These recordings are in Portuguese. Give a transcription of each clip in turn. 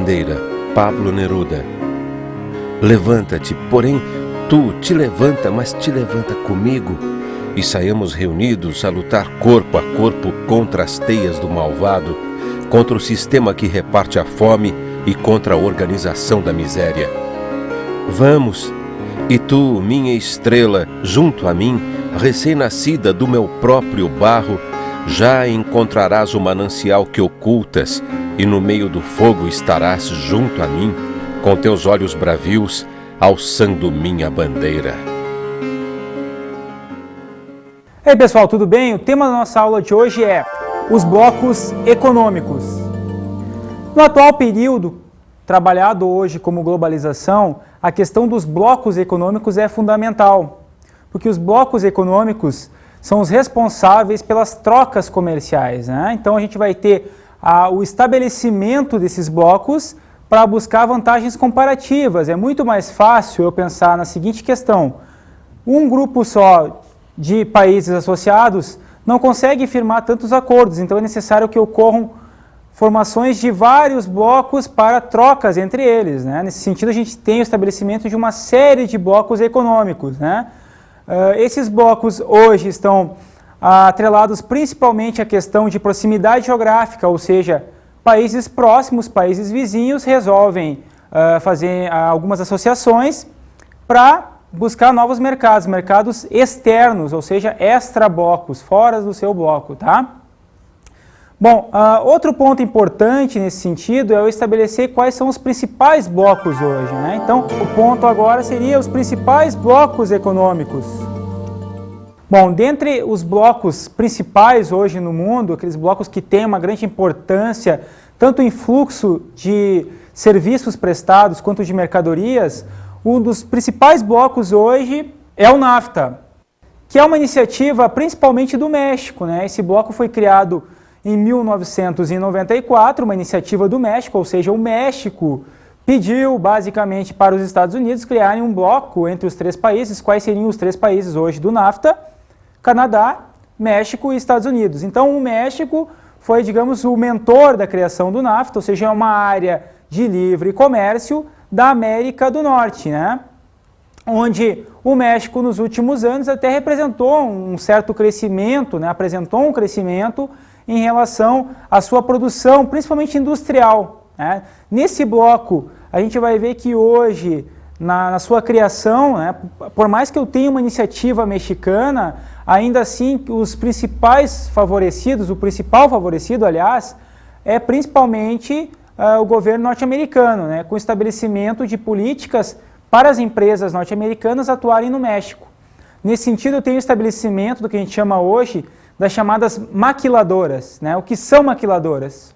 bandeira, Pablo Neruda. Levanta-te, porém, tu te levanta, mas te levanta comigo, e saiamos reunidos a lutar corpo a corpo contra as teias do malvado, contra o sistema que reparte a fome e contra a organização da miséria. Vamos, e tu, minha estrela, junto a mim, recém-nascida do meu próprio barro, já encontrarás o manancial que ocultas, e no meio do fogo estarás junto a mim, com teus olhos bravios, alçando minha bandeira. Ei pessoal, tudo bem? O tema da nossa aula de hoje é os blocos econômicos. No atual período, trabalhado hoje como globalização, a questão dos blocos econômicos é fundamental, porque os blocos econômicos são os responsáveis pelas trocas comerciais, né? Então a gente vai ter o estabelecimento desses blocos para buscar vantagens comparativas. É muito mais fácil eu pensar na seguinte questão: um grupo só de países associados não consegue firmar tantos acordos, então é necessário que ocorram formações de vários blocos para trocas entre eles, né? Nesse sentido, a gente tem o estabelecimento de uma série de blocos econômicos, né? Esses blocos hoje estão atrelados principalmente à questão de proximidade geográfica, ou seja, países próximos, países vizinhos resolvem fazer algumas associações para buscar novos mercados, mercados externos, ou seja, extra-blocos, fora do seu bloco, tá? Bom, outro ponto importante nesse sentido é eu estabelecer quais são os principais blocos hoje, né? Então, o ponto agora seria os principais blocos econômicos. Bom, dentre os blocos principais hoje no mundo, aqueles blocos que têm uma grande importância, tanto em fluxo de serviços prestados quanto de mercadorias, um dos principais blocos hoje é o NAFTA, que é uma iniciativa principalmente do México, né? Esse bloco foi criado em 1994, uma iniciativa do México, ou seja, o México pediu basicamente para os Estados Unidos criarem um bloco entre os três países. Quais seriam os três países hoje do NAFTA? Canadá, México e Estados Unidos. Então o México foi, digamos, o mentor da criação do NAFTA, ou seja, é uma área de livre comércio da América do Norte, né? Onde o México nos últimos anos até representou um certo crescimento, né? Apresentou um crescimento em relação à sua produção, principalmente industrial, né? Nesse bloco, a gente vai ver que hoje, na sua criação, né, por mais que eu tenha uma iniciativa mexicana, ainda assim os principais favorecidos, o principal favorecido, aliás, é principalmente o governo norte-americano, né, com o estabelecimento de políticas para as empresas norte-americanas atuarem no México. Nesse sentido, eu tenho o estabelecimento do que a gente chama hoje das chamadas maquiladoras, né? O que são maquiladoras?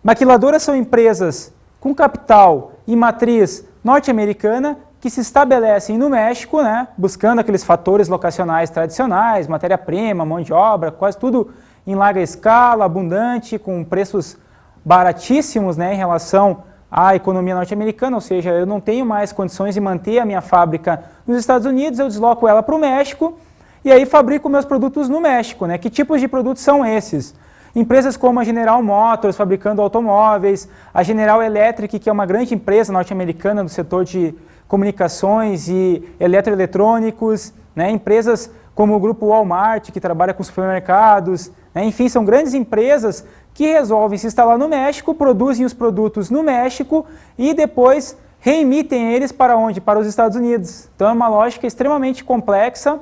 Maquiladoras são empresas com capital e matriz norte-americana que se estabelecem no México, né? Buscando aqueles fatores locacionais tradicionais, matéria-prima, mão de obra, quase tudo em larga escala, abundante, com preços baratíssimos, né, em relação à economia norte-americana, ou seja, eu não tenho mais condições de manter a minha fábrica nos Estados Unidos, eu desloco ela para o México e aí fabrico meus produtos no México, né? Que tipos de produtos são esses? Empresas como a General Motors, fabricando automóveis, a General Electric, que é uma grande empresa norte-americana no setor de comunicações e eletroeletrônicos, né? Empresas como o grupo Walmart, que trabalha com supermercados, né? Enfim, são grandes empresas que resolvem se instalar no México, produzem os produtos no México e depois reemitem eles para onde? Para os Estados Unidos. Então é uma lógica extremamente complexa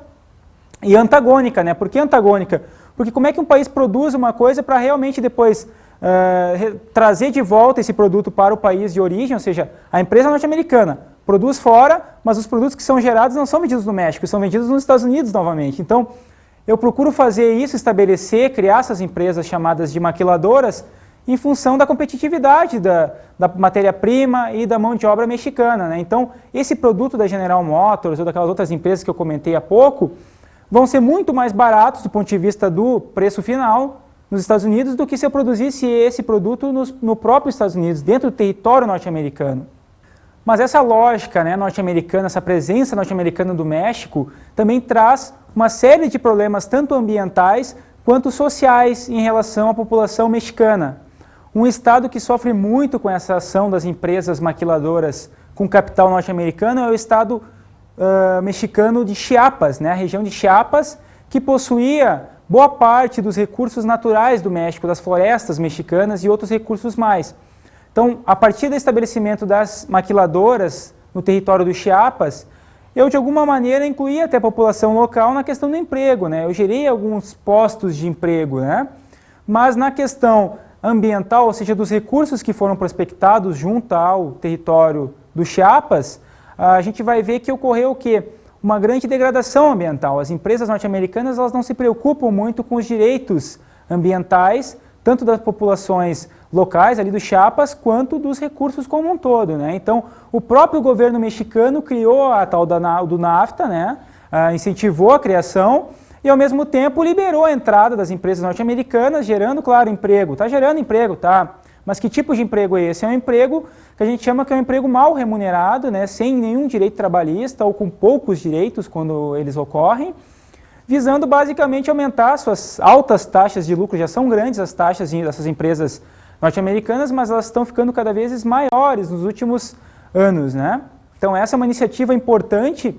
e antagônica, né? Por que antagônica? Porque como é que um país produz uma coisa para realmente depois trazer de volta esse produto para o país de origem, ou seja, a empresa norte-americana produz fora, mas os produtos que são gerados não são vendidos no México, são vendidos nos Estados Unidos novamente. Então, eu procuro fazer isso, estabelecer, criar essas empresas chamadas de maquiladoras em função da competitividade da matéria-prima e da mão de obra mexicana, né? Então, esse produto da General Motors ou daquelas outras empresas que eu comentei há pouco vão ser muito mais baratos do ponto de vista do preço final nos Estados Unidos do que se eu produzisse esse produto no próprio Estados Unidos, dentro do território norte-americano. Mas essa lógica, né, norte-americana, essa presença norte-americana do México, também traz uma série de problemas tanto ambientais quanto sociais em relação à população mexicana. Um estado que sofre muito com essa ação das empresas maquiladoras com capital norte-americano é o estado mexicano de Chiapas, né? A região de Chiapas, que possuía boa parte dos recursos naturais do México, das florestas mexicanas e outros recursos mais. Então, a partir do estabelecimento das maquiladoras no território do Chiapas, eu de alguma maneira incluí até a população local na questão do emprego, né? Eu gerei alguns postos de emprego, né? Mas na questão ambiental, ou seja, dos recursos que foram prospectados junto ao território do Chiapas, a gente vai ver que ocorreu o quê? Uma grande degradação ambiental. As empresas norte-americanas elas não se preocupam muito com os direitos ambientais, tanto das populações locais ali do Chiapas, quanto dos recursos como um todo, né? Então, o próprio governo mexicano criou a tal do NAFTA, né? Incentivou a criação e, ao mesmo tempo, liberou a entrada das empresas norte-americanas, gerando, claro, emprego. Está gerando emprego, tá? Mas que tipo de emprego é esse? É um emprego que a gente chama que é um emprego mal remunerado, né? Sem nenhum direito trabalhista ou com poucos direitos quando eles ocorrem, visando basicamente aumentar suas altas taxas de lucro. Já são grandes as taxas dessas empresas norte-americanas, mas elas estão ficando cada vez maiores nos últimos anos, né? Então essa é uma iniciativa importante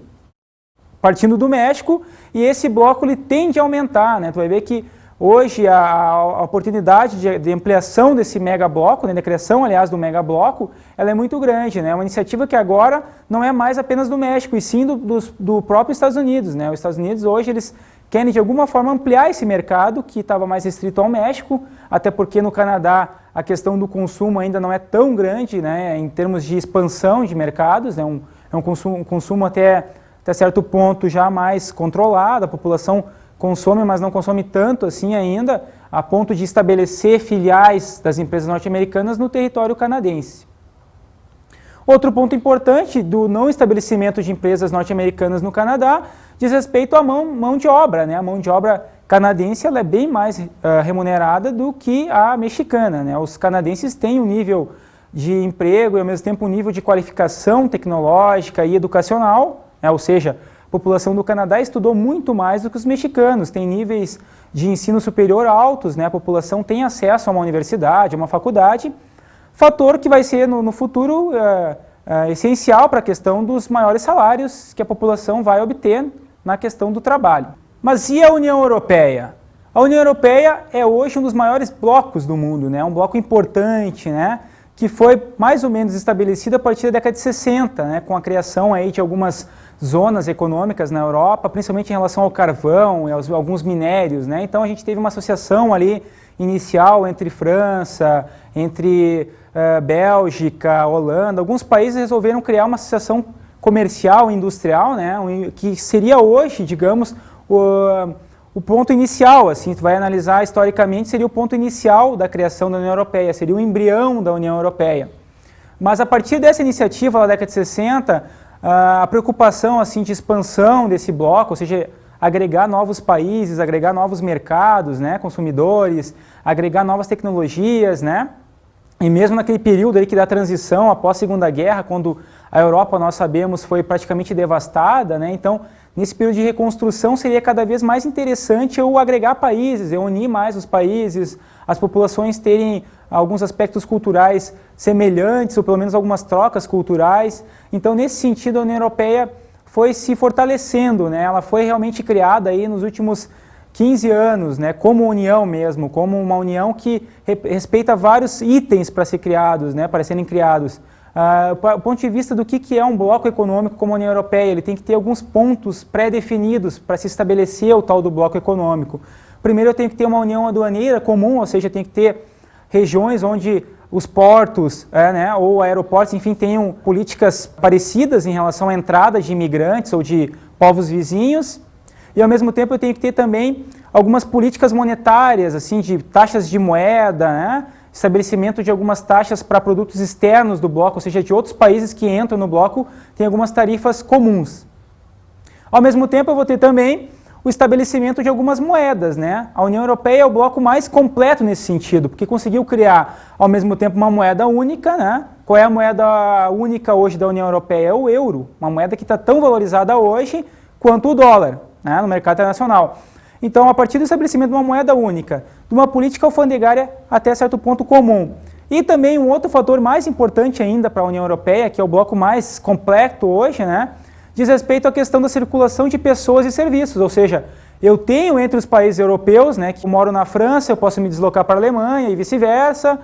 partindo do México e esse bloco ele tende a aumentar, né? Tu vai ver que hoje a oportunidade de ampliação desse megabloco, né, da criação, aliás, do megabloco, ela é muito grande, né? É uma iniciativa que agora não é mais apenas do México, e sim do próprio Estados Unidos, né? Os Estados Unidos hoje eles querem de alguma forma ampliar esse mercado que estava mais restrito ao México, até porque no Canadá a questão do consumo ainda não é tão grande, né, em termos de expansão de mercados, né? É um consumo até certo ponto já mais controlado, a população consome, mas não consome tanto assim ainda, a ponto de estabelecer filiais das empresas norte-americanas no território canadense. Outro ponto importante do não estabelecimento de empresas norte-americanas no Canadá diz respeito à mão de obra, né? A mão de obra canadense ela é bem mais remunerada do que a mexicana, né? Os canadenses têm um nível de emprego e ao mesmo tempo um nível de qualificação tecnológica e educacional, né? Ou seja, a população do Canadá estudou muito mais do que os mexicanos, tem níveis de ensino superior altos, né? A população tem acesso a uma universidade, a uma faculdade, fator que vai ser no futuro essencial para a questão dos maiores salários que a população vai obter na questão do trabalho. Mas e a União Europeia? A União Europeia é hoje um dos maiores blocos do mundo, né? Um bloco importante, né? Que foi mais ou menos estabelecido a partir da década de 60, né? Com a criação aí de algumas zonas econômicas na Europa, principalmente em relação ao carvão e alguns minérios, né? Então a gente teve uma associação ali inicial entre França, entre Bélgica, Holanda. Alguns países resolveram criar uma associação comercial e industrial, né? Que seria hoje, digamos, o ponto inicial, assim, tu vai analisar historicamente, seria o ponto inicial da criação da União Europeia, seria o embrião da União Europeia. Mas a partir dessa iniciativa, na década de 60, a preocupação assim, de expansão desse bloco, ou seja, agregar novos países, agregar novos mercados, né, consumidores, agregar novas tecnologias, né? E mesmo naquele período aí que da transição após a Segunda Guerra, quando a Europa, nós sabemos, foi praticamente devastada, né? Então, nesse período de reconstrução seria cada vez mais interessante eu agregar países, eu unir mais os países, as populações terem alguns aspectos culturais semelhantes, ou pelo menos algumas trocas culturais. Então, nesse sentido, a União Europeia foi se fortalecendo, né? Ela foi realmente criada aí nos últimos 15 anos, né? Como união mesmo, como uma união que respeita vários itens para ser criados, né? Para serem criados. Do ponto de vista do que é um bloco econômico como a União Europeia, ele tem que ter alguns pontos pré-definidos para se estabelecer o tal do bloco econômico. Primeiro, eu tenho que ter uma união aduaneira comum, ou seja, tem que ter regiões onde os portos, né, ou aeroportos, enfim, tenham políticas parecidas em relação à entrada de imigrantes ou de povos vizinhos. E, ao mesmo tempo, eu tenho que ter também algumas políticas monetárias, assim, de taxas de moeda, né, estabelecimento de algumas taxas para produtos externos do bloco, ou seja, de outros países que entram no bloco, tem algumas tarifas comuns. Ao mesmo tempo, eu vou ter também o estabelecimento de algumas moedas, né? A União Europeia é o bloco mais completo nesse sentido, porque conseguiu criar, ao mesmo tempo, uma moeda única, né? Qual é a moeda única hoje da União Europeia? É o euro, uma moeda que está tão valorizada hoje quanto o dólar, né? No mercado internacional. Então, a partir do estabelecimento de uma moeda única, de uma política alfandegária até certo ponto comum, e também um outro fator mais importante ainda para a União Europeia, que é o bloco mais completo hoje, né, diz respeito à questão da circulação de pessoas e serviços, ou seja, eu tenho entre os países europeus, né, que eu moro na França, eu posso me deslocar para a Alemanha e vice-versa,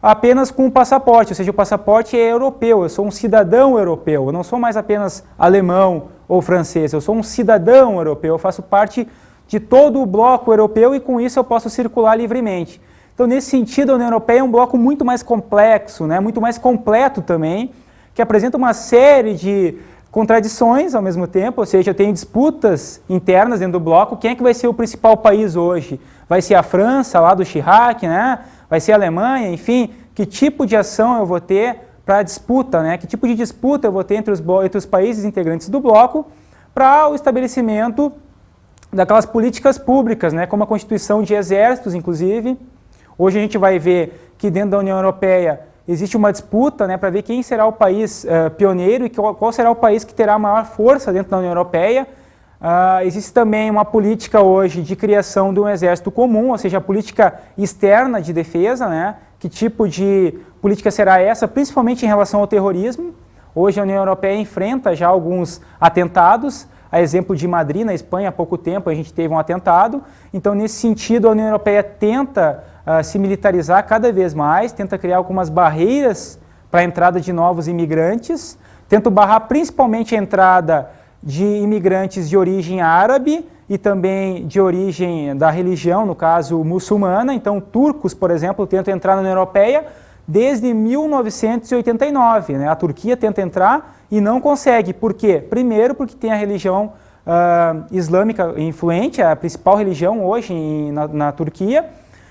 apenas com o passaporte, ou seja, o passaporte é europeu, eu sou um cidadão europeu, eu não sou mais apenas alemão ou francês, eu sou um cidadão europeu, eu faço parte de todo o bloco europeu e com isso eu posso circular livremente. Então, nesse sentido, a União Europeia é um bloco muito mais complexo, né, muito mais completo também, que apresenta uma série de contradições ao mesmo tempo, ou seja, tem disputas internas dentro do bloco. Quem é que vai ser o principal país hoje? Vai ser a França, lá do Chirac, né? Vai ser a Alemanha, enfim, que tipo de ação eu vou ter para a disputa, né? Que tipo de disputa eu vou ter entre os países integrantes do bloco para o estabelecimento daquelas políticas públicas, né? Como a constituição de exércitos, inclusive. Hoje a gente vai ver que dentro da União Europeia existe uma disputa, né, para ver quem será o país pioneiro e qual será o país que terá maior força dentro da União Europeia. Existe também uma política hoje de criação de um exército comum, ou seja, a política externa de defesa, né? Que tipo de política será essa, principalmente em relação ao terrorismo. Hoje a União Europeia enfrenta já alguns atentados, a exemplo de Madrid, na Espanha, há pouco tempo a gente teve um atentado. Então, nesse sentido, a União Europeia tenta se militarizar cada vez mais, tenta criar algumas barreiras para a entrada de novos imigrantes, tenta barrar principalmente a entrada de imigrantes de origem árabe e também de origem da religião, no caso muçulmana. Então, turcos, por exemplo, tentam entrar na União Europeia desde 1989. Né? A Turquia tenta entrar e não consegue. Por quê? Primeiro, porque tem a religião islâmica influente, a principal religião hoje na Turquia.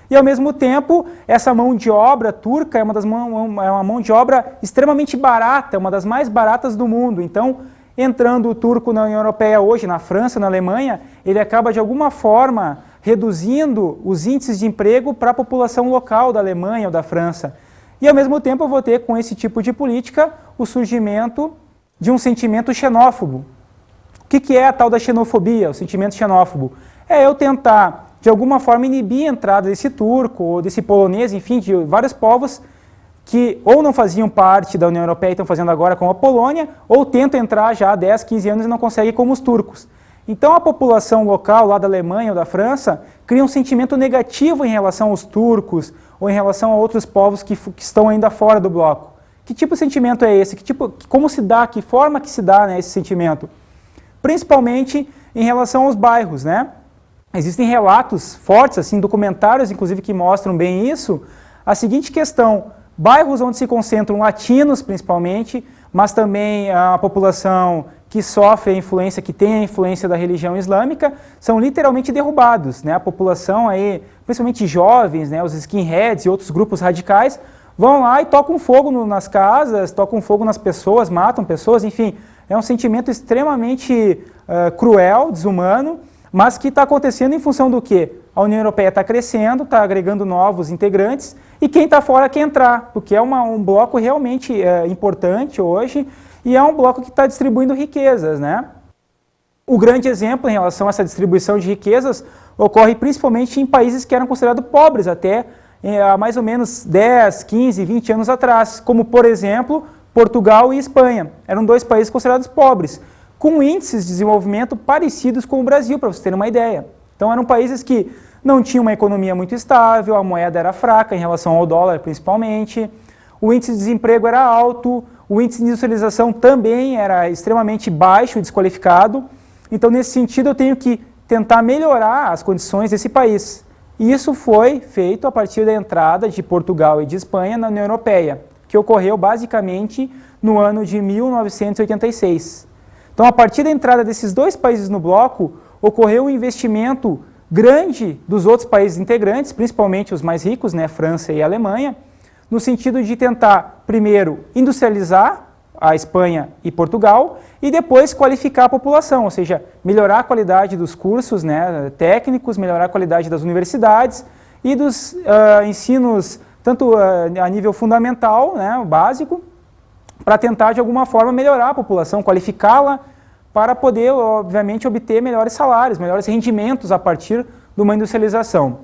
E, ao mesmo tempo, essa mão de obra turca é uma mão de obra extremamente barata, uma das mais baratas do mundo. Então, entrando o turco na União Europeia hoje, na França, na Alemanha, ele acaba, de alguma forma, reduzindo os índices de emprego para a população local da Alemanha ou da França. E, ao mesmo tempo, eu vou ter, com esse tipo de política, o surgimento de um sentimento xenófobo. O que é a tal da xenofobia, o sentimento xenófobo? É eu tentar, de alguma forma, inibir a entrada desse turco, ou desse polonês, enfim, de vários povos que ou não faziam parte da União Europeia e estão fazendo agora, como a Polônia, ou tentam entrar já há 10, 15 anos e não conseguem, como os turcos. Então, a população local, lá da Alemanha ou da França, cria um sentimento negativo em relação aos turcos ou em relação a outros povos que estão ainda fora do bloco. Que tipo de sentimento é esse? Como se dá, que forma que se dá, né, esse sentimento? Principalmente em relação aos bairros, né? Existem relatos fortes, assim, documentários, inclusive, que mostram bem isso. A seguinte questão: bairros onde se concentram latinos, principalmente, mas também a população que sofre a influência, que tem a influência da religião islâmica, são literalmente derrubados, né? A população aí, principalmente jovens, né, os skinheads e outros grupos radicais, vão lá e tocam fogo nas casas, tocam fogo nas pessoas, matam pessoas, enfim, é um sentimento extremamente cruel, desumano, mas que está acontecendo em função do quê? A União Europeia está crescendo, está agregando novos integrantes, e quem está fora quer entrar, porque é um bloco realmente importante hoje, e é um bloco que está distribuindo riquezas, né? O grande exemplo em relação a essa distribuição de riquezas ocorre principalmente em países que eram considerados pobres até há mais ou menos 10, 15, 20 anos atrás, como, por exemplo, Portugal e Espanha. Eram dois países considerados pobres, com índices de desenvolvimento parecidos com o Brasil, para vocês terem uma ideia. Então, eram países que não tinham uma economia muito estável, a moeda era fraca em relação ao dólar, principalmente, o índice de desemprego era alto, o índice de industrialização também era extremamente baixo e desqualificado. Então, nesse sentido, eu tenho que tentar melhorar as condições desse país. E isso foi feito a partir da entrada de Portugal e de Espanha na União Europeia, que ocorreu basicamente no ano de 1986. Então, a partir da entrada desses dois países no bloco, ocorreu um investimento grande dos outros países integrantes, principalmente os mais ricos, né, França e Alemanha, no sentido de tentar, primeiro, industrializar a Espanha e Portugal, e depois qualificar a população, ou seja, melhorar a qualidade dos cursos, né, técnicos, melhorar a qualidade das universidades e dos ensinos, tanto a nível fundamental, né, o básico, para tentar, de alguma forma, melhorar a população, qualificá-la para poder, obviamente, obter melhores salários, melhores rendimentos a partir de uma industrialização.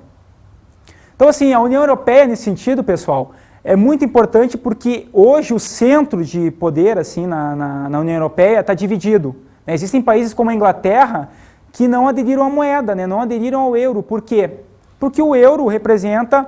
Então, assim, a União Europeia, nesse sentido, pessoal, é muito importante porque hoje o centro de poder assim, na União Europeia está dividido. Existem países como a Inglaterra que não aderiram à moeda, não aderiram ao euro. Por quê? Porque o euro representa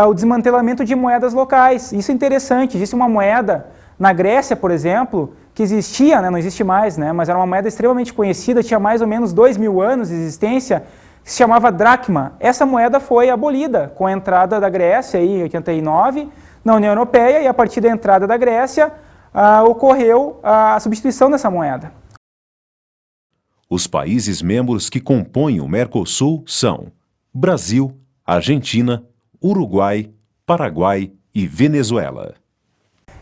o desmantelamento de moedas locais. Isso é interessante. Existe uma moeda na Grécia, por exemplo, que existia, não existe mais, mas era uma moeda extremamente conhecida, tinha mais ou menos 2.000 anos de existência, que se chamava dracma. Essa moeda foi abolida com a entrada da Grécia em 89 na União Europeia, e a partir da entrada da Grécia ocorreu a substituição dessa moeda. Os países membros que compõem o Mercosul são Brasil, Argentina, Uruguai, Paraguai e Venezuela.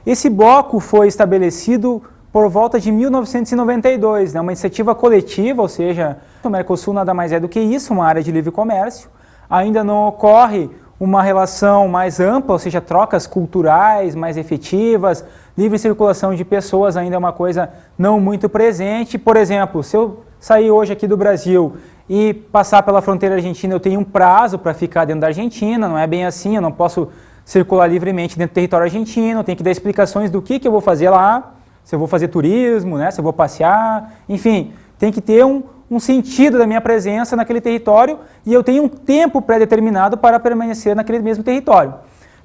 Esse bloco foi estabelecido por volta de 1992, uma iniciativa coletiva, ou seja, o Mercosul nada mais é do que isso, uma área de livre comércio. Ainda não ocorre uma relação mais ampla, ou seja, trocas culturais mais efetivas, livre circulação de pessoas ainda é uma coisa não muito presente. Por exemplo, se eu sair hoje aqui do Brasil e passar pela fronteira argentina, eu tenho um prazo para ficar dentro da Argentina, não é bem assim, eu não posso circular livremente dentro do território argentino, tenho que dar explicações do que eu vou fazer lá, se eu vou fazer turismo, se eu vou passear, enfim, tem que ter um sentido da minha presença naquele território e eu tenho um tempo pré-determinado para permanecer naquele mesmo território.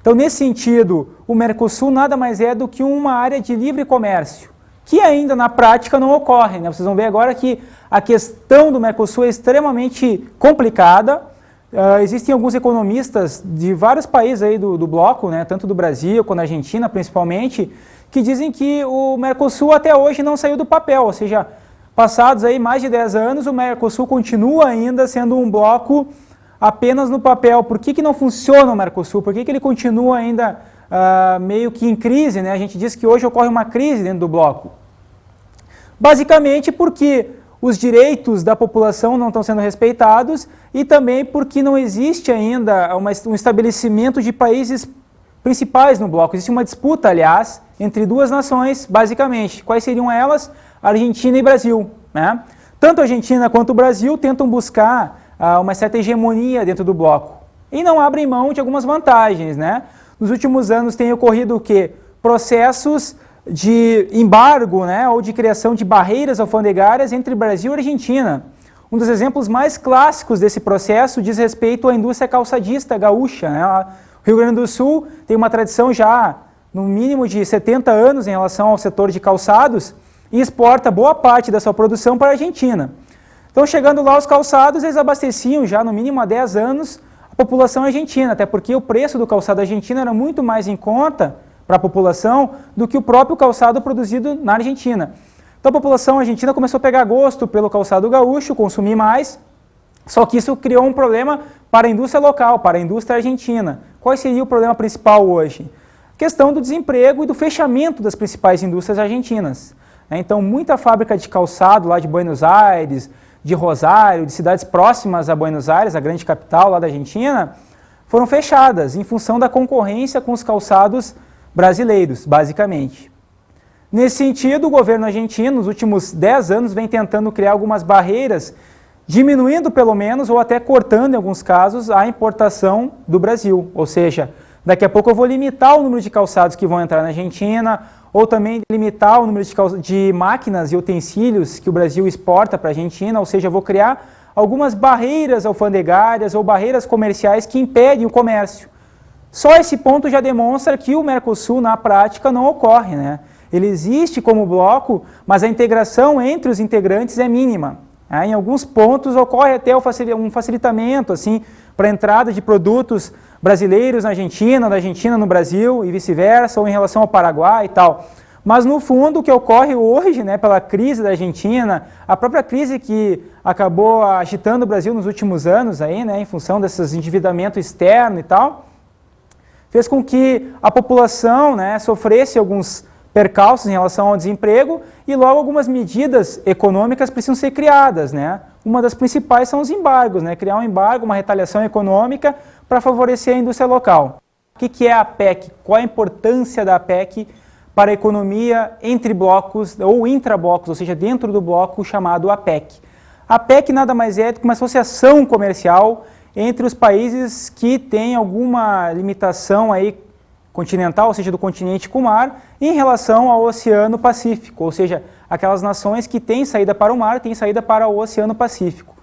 Então, nesse sentido, o Mercosul nada mais é do que uma área de livre comércio, que ainda na prática não ocorre. Vocês vão ver agora que a questão do Mercosul é extremamente complicada. Existem alguns economistas de vários países aí do bloco, tanto do Brasil quanto da Argentina principalmente, que dizem que o Mercosul até hoje não saiu do papel, ou seja, passados aí mais de 10 anos, o Mercosul continua ainda sendo um bloco apenas no papel. Por que não funciona o Mercosul? Por que ele continua ainda meio que em crise? A gente diz que hoje ocorre uma crise dentro do bloco. Basicamente porque os direitos da população não estão sendo respeitados e também porque não existe ainda um estabelecimento de países principais no bloco. Existe uma disputa, aliás, entre duas nações, basicamente. Quais seriam elas? Argentina e Brasil. Tanto a Argentina quanto o Brasil tentam buscar uma certa hegemonia dentro do bloco e não abrem mão de algumas vantagens. Nos últimos anos tem ocorrido o quê? Processos de embargo ou de criação de barreiras alfandegárias entre Brasil e Argentina. Um dos exemplos mais clássicos desse processo diz respeito à indústria calçadista gaúcha. O Rio Grande do Sul tem uma tradição já no mínimo de 70 anos em relação ao setor de calçados e exporta boa parte da sua produção para a Argentina. Então, chegando lá os calçados, eles abasteciam já no mínimo há 10 anos a população argentina, até porque o preço do calçado argentino era muito mais em conta para a população do que o próprio calçado produzido na Argentina. Então, a população argentina começou a pegar gosto pelo calçado gaúcho, consumir mais, só que isso criou um problema para a indústria local, para a indústria argentina. Qual seria o problema principal hoje? A questão do desemprego e do fechamento das principais indústrias argentinas. Então, muita fábrica de calçado lá de Buenos Aires, de Rosário, de cidades próximas a Buenos Aires, a grande capital lá da Argentina, foram fechadas em função da concorrência com os calçados brasileiros, basicamente. Nesse sentido, o governo argentino, nos últimos 10 anos, vem tentando criar algumas barreiras, diminuindo pelo menos, ou até cortando em alguns casos, a importação do Brasil. Ou seja, daqui a pouco eu vou limitar o número de calçados que vão entrar na Argentina, ou também limitar o número de máquinas e utensílios que o Brasil exporta para a Argentina, ou seja, eu vou criar algumas barreiras alfandegárias ou barreiras comerciais que impedem o comércio. Só esse ponto já demonstra que o Mercosul, na prática, não ocorre. Ele existe como bloco, mas a integração entre os integrantes é mínima. Em alguns pontos ocorre até um facilitamento para a entrada de produtos brasileiros na Argentina, da Argentina no Brasil e vice-versa, ou em relação ao Paraguai e tal. Mas no fundo o que ocorre hoje, pela crise da Argentina, a própria crise que acabou agitando o Brasil nos últimos anos, em função desses endividamento externo e tal, fez com que a população sofresse alguns percalços em relação ao desemprego e logo algumas medidas econômicas precisam ser criadas. Uma das principais são os embargos, criar um embargo, uma retaliação econômica para favorecer a indústria local. O que é a PEC? Qual a importância da PEC para a economia entre blocos ou intrablocos, ou seja, dentro do bloco chamado APEC. A APEC nada mais é do que uma associação comercial entre os países que têm alguma limitação aí continental, ou seja, do continente com o mar, em relação ao Oceano Pacífico, ou seja, aquelas nações que têm saída para o mar, têm saída para o Oceano Pacífico.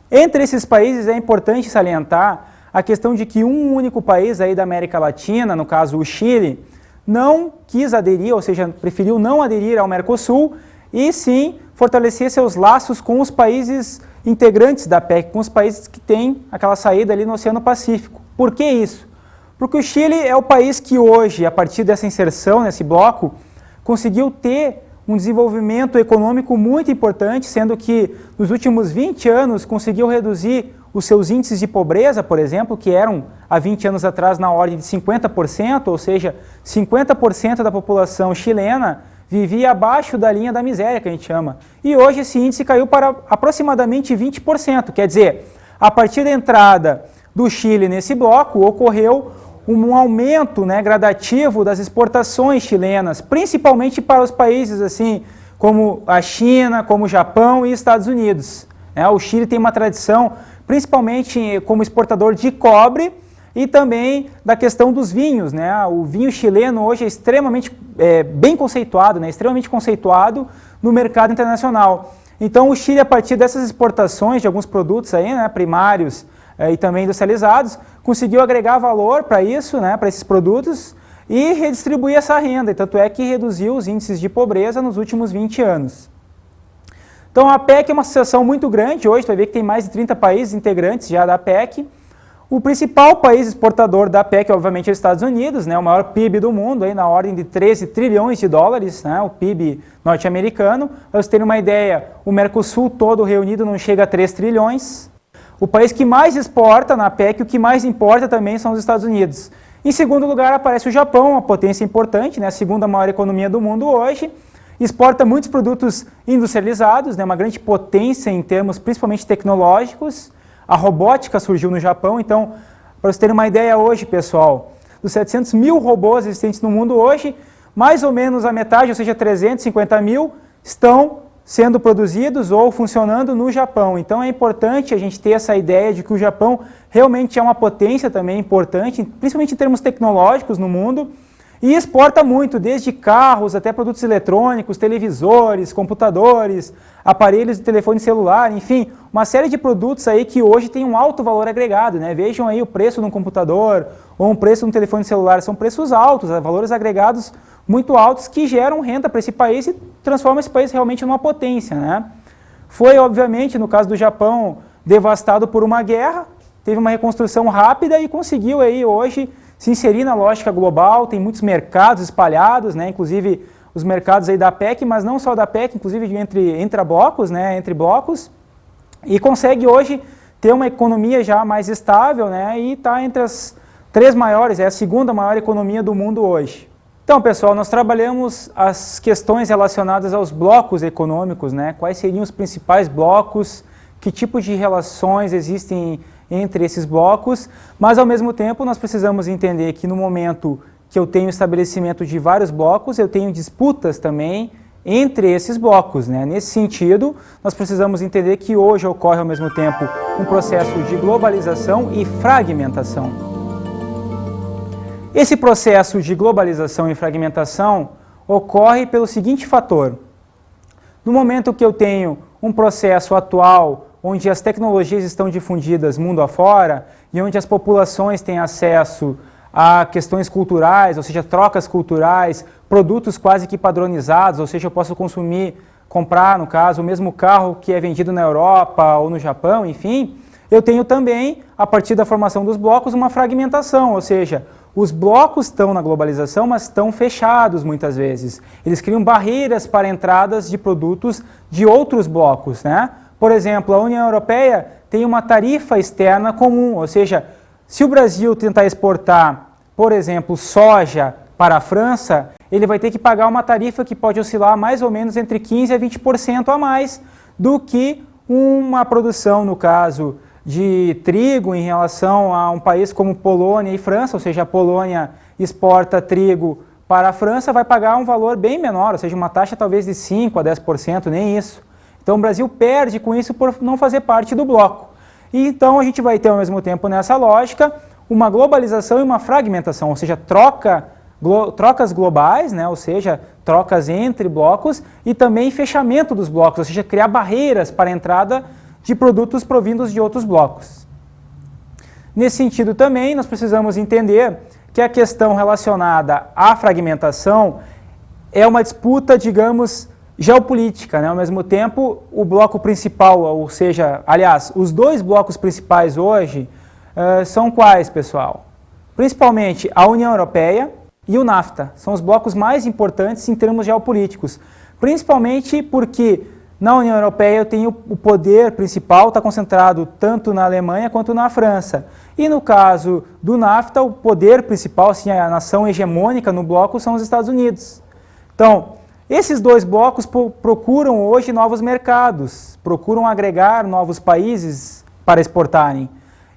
Entre esses países é importante salientar a questão de que um único país aí da América Latina, no caso o Chile, não quis aderir, ou seja, preferiu não aderir ao Mercosul e sim fortalecer seus laços com os países integrantes da PEC, com os países que têm aquela saída ali no Oceano Pacífico. Por que isso? Porque o Chile é o país que hoje, a partir dessa inserção nesse bloco, conseguiu ter um desenvolvimento econômico muito importante, sendo que nos últimos 20 anos conseguiu reduzir os seus índices de pobreza, por exemplo, que eram há 20 anos atrás na ordem de 50%, ou seja, 50% da população chilena vivia abaixo da linha da miséria, que a gente chama. E hoje esse índice caiu para aproximadamente 20%, quer dizer, a partir da entrada do Chile nesse bloco, ocorreu um aumento, né, gradativo das exportações chilenas, principalmente para os países assim como a China, como o Japão e Estados Unidos. O Chile tem uma tradição, principalmente como exportador de cobre e também da questão dos vinhos. O vinho chileno hoje é extremamente bem conceituado, extremamente conceituado no mercado internacional. Então o Chile, a partir dessas exportações de alguns produtos aí, primários e também industrializados, conseguiu agregar valor para isso, para esses produtos e redistribuir essa renda, e tanto é que reduziu os índices de pobreza nos últimos 20 anos. Então a APEC é uma associação muito grande, hoje vai ver que tem mais de 30 países integrantes já da APEC. O principal país exportador da APEC, obviamente, é os Estados Unidos, o maior PIB do mundo, aí na ordem de 13 trilhões de dólares, o PIB norte-americano. Para vocês terem uma ideia, o Mercosul todo reunido não chega a 3 trilhões. O país que mais exporta na APEC, o que mais importa também são os Estados Unidos. Em segundo lugar aparece o Japão, uma potência importante, a segunda maior economia do mundo hoje. Exporta muitos produtos industrializados, uma grande potência em termos principalmente tecnológicos. A robótica surgiu no Japão, então, para vocês terem uma ideia hoje, pessoal, dos 700 mil robôs existentes no mundo hoje, mais ou menos a metade, ou seja, 350 mil, estão sendo produzidos ou funcionando no Japão. Então é importante a gente ter essa ideia de que o Japão realmente é uma potência também importante, principalmente em termos tecnológicos no mundo, e exporta muito, desde carros até produtos eletrônicos, televisores, computadores, aparelhos de telefone celular, enfim, uma série de produtos aí que hoje tem um alto valor agregado, Vejam aí o preço de um computador ou um preço de um telefone celular, são preços altos, valores agregados muito altos que geram renda para esse país e transformam esse país realmente numa potência, Foi, obviamente, no caso do Japão, devastado por uma guerra, teve uma reconstrução rápida e conseguiu aí hoje se inserir na lógica global, tem muitos mercados espalhados, inclusive os mercados aí da PEC, mas não só da PEC, inclusive entre blocos, entre blocos, e consegue hoje ter uma economia já mais estável, e está entre as 3 maiores, é a segunda maior economia do mundo hoje. Então, pessoal, nós trabalhamos as questões relacionadas aos blocos econômicos, quais seriam os principais blocos, que tipo de relações existem entre esses blocos, mas ao mesmo tempo nós precisamos entender que no momento que eu tenho estabelecimento de vários blocos, eu tenho disputas também entre esses blocos. Nesse sentido, nós precisamos entender que hoje ocorre ao mesmo tempo um processo de globalização e fragmentação. Esse processo de globalização e fragmentação ocorre pelo seguinte fator. No momento que eu tenho um processo atual onde as tecnologias estão difundidas mundo afora e onde as populações têm acesso a questões culturais, ou seja, trocas culturais, produtos quase que padronizados, ou seja, eu posso comprar, no caso, o mesmo carro que é vendido na Europa ou no Japão, enfim, eu tenho também, a partir da formação dos blocos, uma fragmentação, ou seja, os blocos estão na globalização, mas estão fechados muitas vezes. Eles criam barreiras para entradas de produtos de outros blocos, Por exemplo, a União Europeia tem uma tarifa externa comum, ou seja, se o Brasil tentar exportar, por exemplo, soja para a França, ele vai ter que pagar uma tarifa que pode oscilar mais ou menos entre 15% a 20% a mais do que uma produção, no caso, de trigo em relação a um país como Polônia e França, ou seja, a Polônia exporta trigo para a França vai pagar um valor bem menor, ou seja, uma taxa talvez de 5% a 10%, nem isso. Então o Brasil perde com isso por não fazer parte do bloco. E então a gente vai ter ao mesmo tempo nessa lógica uma globalização e uma fragmentação, ou seja, trocas globais, né, ou seja, trocas entre blocos e também fechamento dos blocos, ou seja, criar barreiras para a entrada de produtos provindos de outros blocos. Nesse sentido também, nós precisamos entender que a questão relacionada à fragmentação é uma disputa, digamos, geopolítica, né? Ao mesmo tempo, o bloco principal, ou seja, aliás, os dois blocos principais hoje são quais, pessoal? Principalmente a União Europeia e o NAFTA, são os blocos mais importantes em termos geopolíticos, principalmente porque na União Europeia eu tenho o poder principal, está concentrado tanto na Alemanha quanto na França. E no caso do NAFTA, o poder principal, assim, a nação hegemônica no bloco são os Estados Unidos. Então, esses dois blocos procuram hoje novos mercados, procuram agregar novos países para exportarem.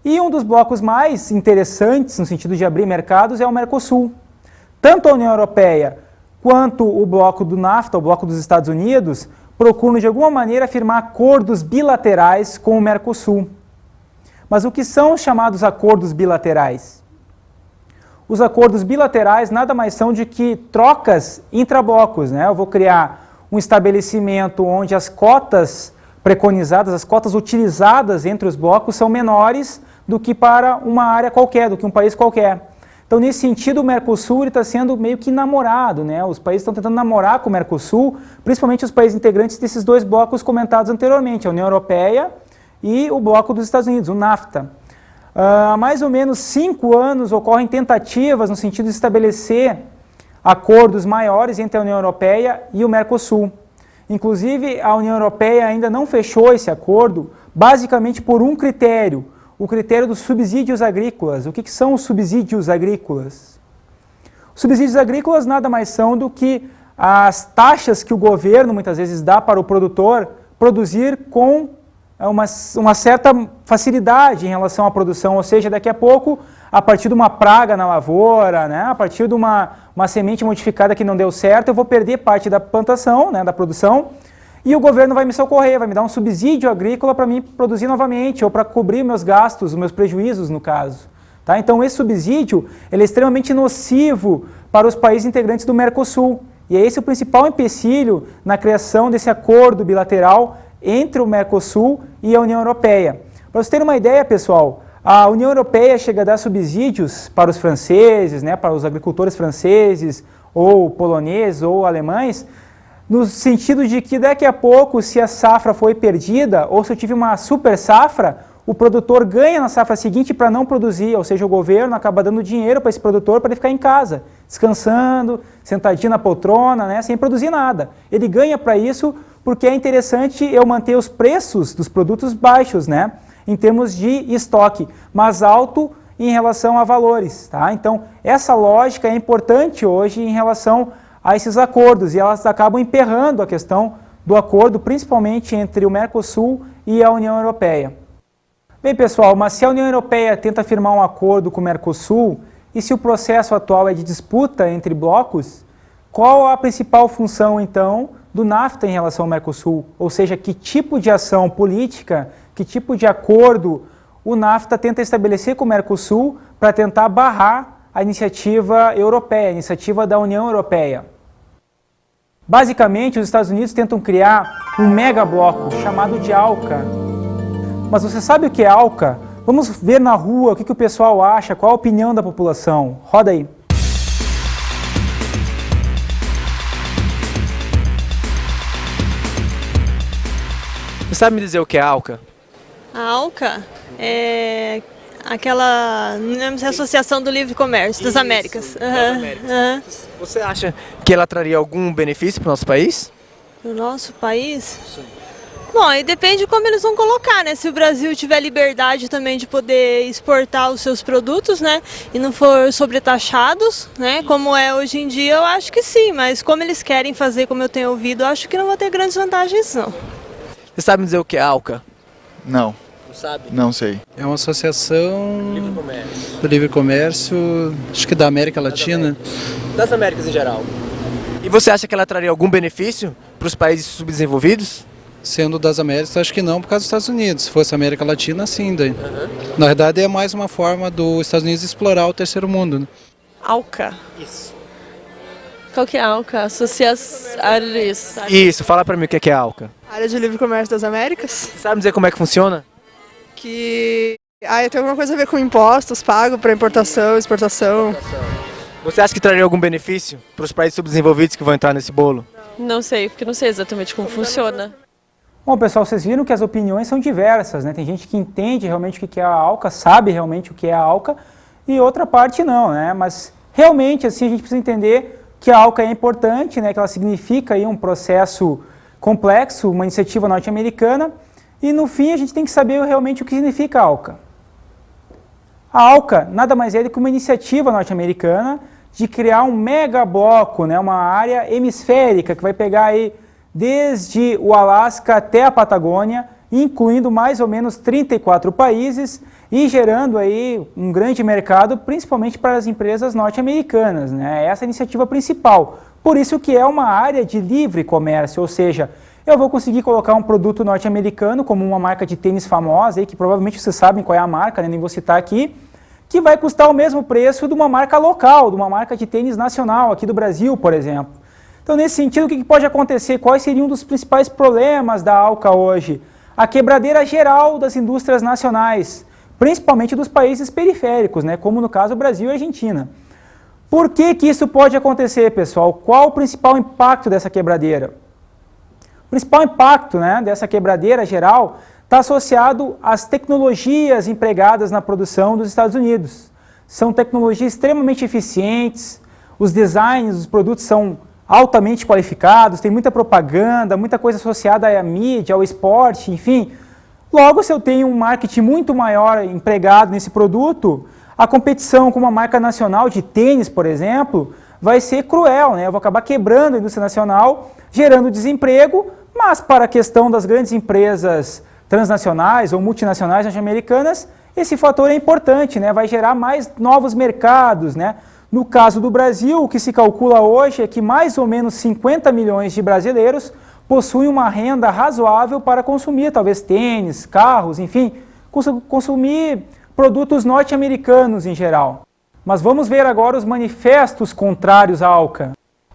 E um dos blocos mais interessantes, no sentido de abrir mercados, é o Mercosul. Tanto a União Europeia quanto o bloco do NAFTA, o bloco dos Estados Unidos, procuram de alguma maneira firmar acordos bilaterais com o Mercosul. Mas o que são os chamados acordos bilaterais? Os acordos bilaterais nada mais são de que trocas intrablocos, né? Eu vou criar um estabelecimento onde as cotas preconizadas, as cotas utilizadas entre os blocos são menores do que para uma área qualquer, do que um país qualquer. Então, nesse sentido, o Mercosul está sendo meio que namorado, né? Os países estão tentando namorar com o Mercosul, principalmente os países integrantes desses dois blocos comentados anteriormente, a União Europeia e o bloco dos Estados Unidos, o NAFTA. Há mais ou menos 5 anos ocorrem tentativas no sentido de estabelecer acordos maiores entre a União Europeia e o Mercosul. Inclusive, a União Europeia ainda não fechou esse acordo, basicamente por um critério, o critério dos subsídios agrícolas. O que são os subsídios agrícolas? Os subsídios agrícolas nada mais são do que as taxas que o governo muitas vezes dá para o produtor produzir com uma certa facilidade em relação à produção, ou seja, daqui a pouco, a partir de uma praga na lavoura, né, a partir de uma semente modificada que não deu certo, eu vou perder parte da plantação, né, da produção, e o governo vai me socorrer, vai me dar um subsídio agrícola para mim produzir novamente, ou para cobrir meus gastos, os meus prejuízos, no caso. Tá? Então, esse subsídio ele é extremamente nocivo para os países integrantes do Mercosul. E é esse o principal empecilho na criação desse acordo bilateral entre o Mercosul e a União Europeia. Para vocês terem uma ideia, pessoal, a União Europeia chega a dar subsídios para os franceses, né, para os agricultores franceses, ou poloneses, ou alemães, no sentido de que daqui a pouco, se a safra foi perdida, ou se eu tive uma super safra, o produtor ganha na safra seguinte para não produzir, ou seja, o governo acaba dando dinheiro para esse produtor para ele ficar em casa, descansando, sentadinho na poltrona, né, sem produzir nada. Ele ganha para isso porque é interessante eu manter os preços dos produtos baixos, né, em termos de estoque, mas alto em relação a valores. Tá? Então, essa lógica é importante hoje em relação a esses acordos, e elas acabam emperrando a questão do acordo, principalmente entre o Mercosul e a União Europeia. Bem, pessoal, mas se a União Europeia tenta firmar um acordo com o Mercosul, e se o processo atual é de disputa entre blocos, qual a principal função, então, do NAFTA em relação ao Mercosul? Ou seja, que tipo de ação política, que tipo de acordo o NAFTA tenta estabelecer com o Mercosul para tentar barrar a iniciativa europeia, a iniciativa da União Europeia? Basicamente, os Estados Unidos tentam criar um megabloco chamado de ALCA. Mas você sabe o que é ALCA? Vamos ver na rua o que o pessoal acha, qual a opinião da população. Roda aí. Você sabe me dizer o que é ALCA? A ALCA é aquela, não lembro se é a Associação do Livre Comércio das Américas. Das Américas. Você acha que ela traria algum benefício para o nosso país? Para o nosso país? Sim. Bom, aí depende de como eles vão colocar, né? Se o Brasil tiver liberdade também de poder exportar os seus produtos, né? E não for sobretaxados, né? Como é hoje em dia, eu acho que sim. Mas como eles querem fazer, como eu tenho ouvido, eu acho que não vai ter grandes vantagens, não. Você sabe me dizer o que é ALCA? Não. sabe? Não sei. É uma associação Livre comércio. do livre comércio, acho que da América Latina. Das Américas em geral. E você acha que ela traria algum benefício para os países subdesenvolvidos? Sendo das Américas, acho que não, por causa dos Estados Unidos. Se fosse América Latina, sim. Daí. Na verdade, é mais uma forma dos Estados Unidos explorar o terceiro mundo. Né? ALCA. Isso. Qual que é a ALCA? Associação... Isso, fala para mim o que é a ALCA. Área de Livre Comércio das Américas, Você sabe dizer como é que funciona? que tem alguma coisa a ver com impostos pagos para importação, exportação. Você acha que traria algum benefício para os países subdesenvolvidos que vão entrar nesse bolo? Não sei, porque não sei exatamente como funciona. Bom, pessoal, vocês viram que as opiniões são diversas, né? Tem gente que entende realmente o que é a ALCA, sabe realmente o que é a ALCA, e outra parte não, né? Mas realmente, assim, a gente precisa entender que a ALCA é importante, né? Que ela significa aí um processo complexo, uma iniciativa norte-americana, e no fim a gente tem que saber realmente o que significa a ALCA. A ALCA nada mais é do que uma iniciativa norte-americana de criar um mega bloco, né? Uma área hemisférica que vai pegar aí desde o Alasca até a Patagônia, incluindo mais ou menos 34 países e gerando aí um grande mercado, principalmente para as empresas norte-americanas, né? Essa é a iniciativa principal. Por isso que é uma área de livre comércio, ou seja, eu vou conseguir colocar um produto norte-americano, como uma marca de tênis famosa, aí, que provavelmente vocês sabem qual é a marca, né? Nem vou citar aqui, que vai custar o mesmo preço de uma marca local, de uma marca de tênis nacional, aqui do Brasil, por exemplo. Então, nesse sentido, o que pode acontecer? Quais seriam um dos principais problemas da ALCA hoje? A quebradeira geral das indústrias nacionais, principalmente dos países periféricos, né? Como no caso Brasil e Argentina. Por que isso pode acontecer, pessoal? Qual o principal impacto dessa quebradeira? O principal impacto, né, dessa quebradeira geral está associado às tecnologias empregadas na produção dos Estados Unidos. São tecnologias extremamente eficientes, os designs dos produtos são altamente qualificados, tem muita propaganda, muita coisa associada à mídia, ao esporte, enfim. Logo, se eu tenho um marketing muito maior empregado nesse produto, a competição com uma marca nacional de tênis, por exemplo, vai ser cruel, né? Eu vou acabar quebrando a indústria nacional, gerando desemprego, mas para a questão das grandes empresas transnacionais ou multinacionais norte-americanas, esse fator é importante, né? Vai gerar mais novos mercados, né? No caso do Brasil, o que se calcula hoje é que mais ou menos 50 milhões de brasileiros possuem uma renda razoável para consumir, talvez tênis, carros, enfim, consumir produtos norte-americanos em geral. Mas vamos ver agora os manifestos contrários à ALCA.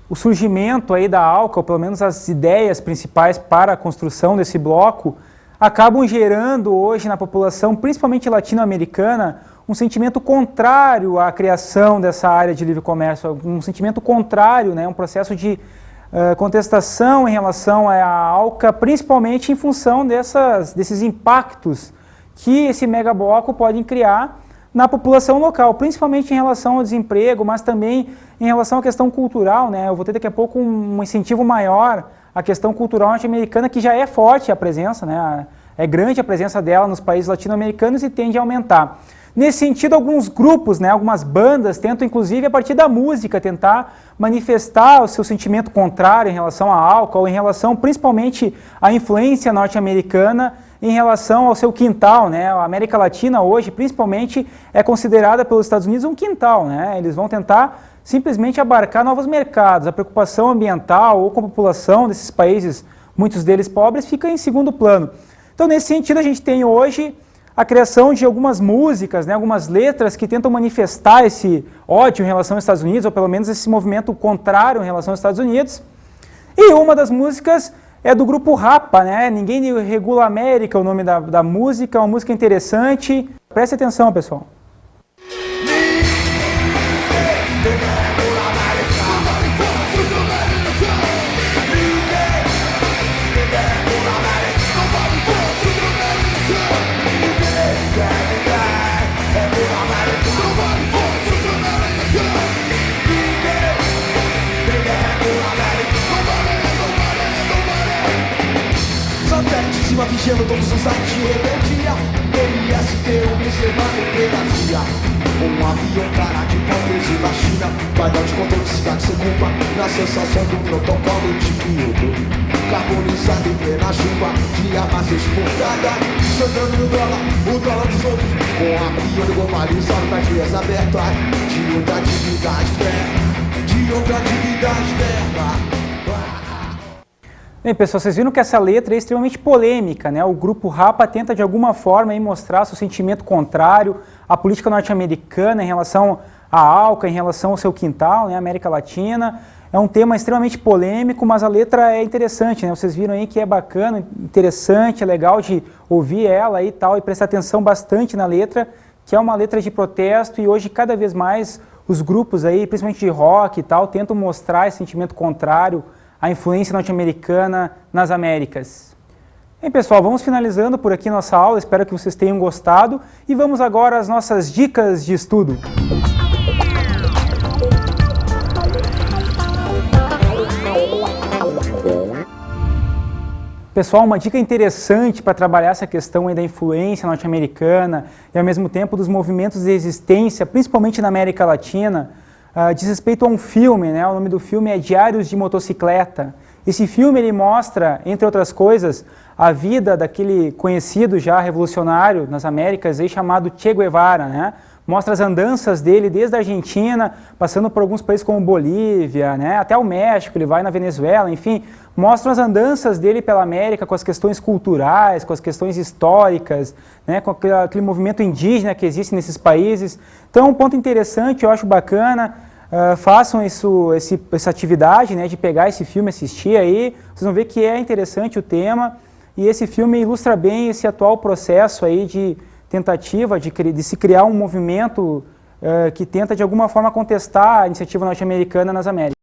O surgimento aí da ALCA, ou pelo menos as ideias principais para a construção desse bloco, acabam gerando hoje na população, principalmente latino-americana, um sentimento contrário à criação dessa área de livre comércio, um sentimento contrário, né, um processo de contestação em relação à ALCA, principalmente em função desses impactos que esse megabloco pode criar na população local, principalmente em relação ao desemprego, mas também em relação à questão cultural, né? Eu vou ter daqui a pouco um incentivo maior à questão cultural norte-americana, que já é forte a presença, né? É grande a presença dela nos países latino-americanos e tende a aumentar. Nesse sentido, alguns grupos, né, algumas bandas tentam, inclusive, a partir da música, tentar manifestar o seu sentimento contrário em relação à ALCA ou em relação, principalmente, à influência norte-americana em relação ao seu quintal, né? A América Latina hoje, principalmente, é considerada pelos Estados Unidos um quintal, né? Eles vão tentar simplesmente abarcar novos mercados. A preocupação ambiental ou com a população desses países, muitos deles pobres, fica em segundo plano. Então, nesse sentido, a gente tem hoje a criação de algumas músicas, né, algumas letras que tentam manifestar esse ódio em relação aos Estados Unidos, ou pelo menos esse movimento contrário em relação aos Estados Unidos. E uma das músicas é do grupo Rapa, né? Ninguém Regula a América, o nome da música, é uma música interessante. Preste atenção, pessoal. de cima vigiando todos os atos de rebeldia. MST observando pelagia. Avião Karate hipótese da China vai dar descontrole de cidade sem culpa na sensação do protocolo de Kyoto. Carbonizado em plena chuva de armas exportada, sangrando no dólar, o dólar dos outros. Com a pior globalizado nas vias abertas de outra atividade externa, de outra atividade externa. Bem, pessoal, vocês viram que essa letra é extremamente polêmica, né? O grupo Rapa tenta de alguma forma aí mostrar seu sentimento contrário à política norte-americana em relação à ALCA, em relação ao seu quintal, né? América Latina. É um tema extremamente polêmico, mas a letra é interessante, né? Vocês viram aí que é bacana, interessante, é legal de ouvir ela e tal, e prestar atenção bastante na letra, que é uma letra de protesto, e hoje cada vez mais os grupos aí, principalmente de rock e tal, tentam mostrar esse sentimento contrário à influência norte-americana nas Américas. Bem, pessoal, vamos finalizando por aqui nossa aula, espero que vocês tenham gostado, e vamos agora às nossas dicas de estudo. Pessoal, uma dica interessante para trabalhar essa questão aí da influência norte-americana e ao mesmo tempo dos movimentos de resistência, principalmente na América Latina, diz respeito a um filme, né? O nome do filme é Diários de Motocicleta. Esse filme ele mostra, entre outras coisas, a vida daquele conhecido já revolucionário nas Américas aí, chamado Che Guevara, né? Mostra as andanças dele desde a Argentina, passando por alguns países como Bolívia, né? Até o México, ele vai na Venezuela, enfim, mostram as andanças dele pela América com as questões culturais, com as questões históricas, né? Com aquele movimento indígena que existe nesses países. Então, um ponto interessante, eu acho bacana, façam essa atividade, né? De pegar esse filme, assistir aí, vocês vão ver que é interessante o tema, e esse filme ilustra bem esse atual processo aí de tentativa de se criar um movimento que tenta de alguma forma contestar a iniciativa norte-americana nas Américas.